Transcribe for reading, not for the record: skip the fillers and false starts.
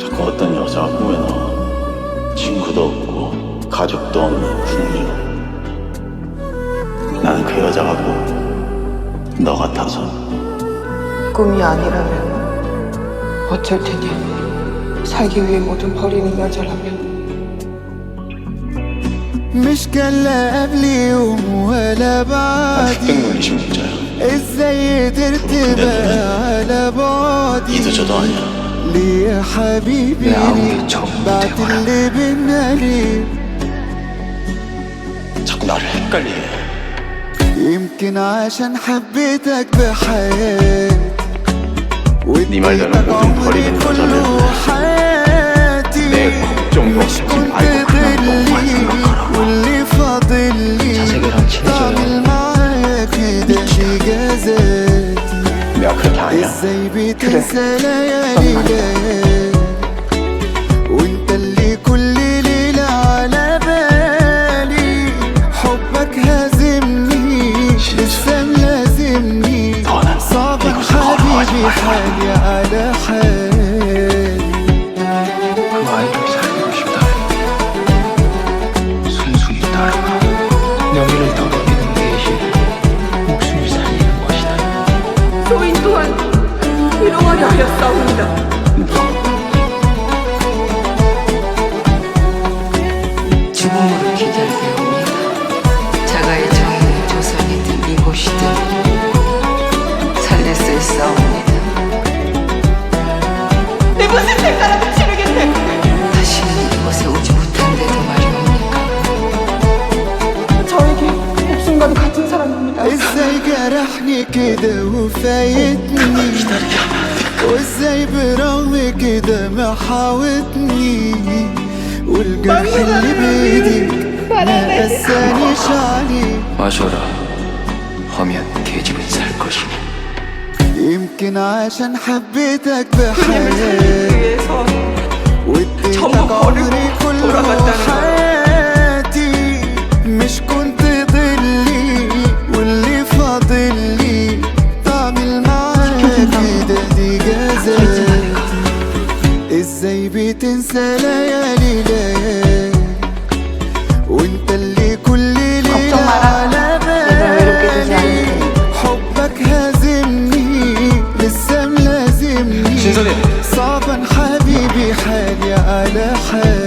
자꾸 어떤 여자가 꿈에 나와. 친구도 없고 가족도 없는 궁리로. 나는 그 여자가 꼭 너 같아서. 꿈이 아니라면 어쩔 테냐. 살기 위해 모든 버리는 여자라면. مش كان لا قبلي يوم ولا 난 بعدي 흑백물 26자야. ازاي قدرت بقى على بعدي 이도저도 아니야. ليه يا حبيبي 내 아무리 처음 بعد 대화라. اللي بينا ليه 자꾸 나를 헷갈리게 해. يمكن عشان حبيتك بحياتي 네 말대로 모든 버리는 여자면 حياتي 내 걱정도 없이 말고 그냥 너만 생각하라고. واللي فاضل لي 자세계랑 تعمل 친해져요. معاك كده انجازاتي 내가 그렇게 아니야. ازاي بتنسى ليالي ليالي وانت اللي كل ليلة على بالي حبك هازمني لسه ملازمني 너는 صعب 이곳을 걸어가지 حبيبي 말라. حالي على حالي 그 아이를 살리고 싶다. 순순히 따르고 명예를 더럽히는 대신 목숨을 살리는 것이다. 소인 또한 희롱하려 하여 싸웁니다. 죽음으로 기다려옵니다. 자가의 정의는 조선이든 이곳이든 살릴 수 있사옵니다. 내 무슨 색깔라도 치르겠네. 다시는 이곳에 오지 못한데도 말이옵니까. 저에게 목숨과도 같은 사람입니다. ازاي جرحني كده وفايتني وازاي برغم كده محاوطني والجرح اللي بايديك ما قسانيش عليه 마셔라. 하면 계집은 살 것이니. يمكن عشان حبيتك بحياتي 위해서 واديتك 전부 버리고 عمري كله 돌아갔다는 거야. حياتي مش كنت ضلي واللي فاضل لي تعمل معاك كده دي جزاتي ازاي بتنسى ليالي ليالي وانت اللي كل ليلة على بالي حبك هازمني لسه ملازمني 신선해. صعبا حبيبي حالي على حالي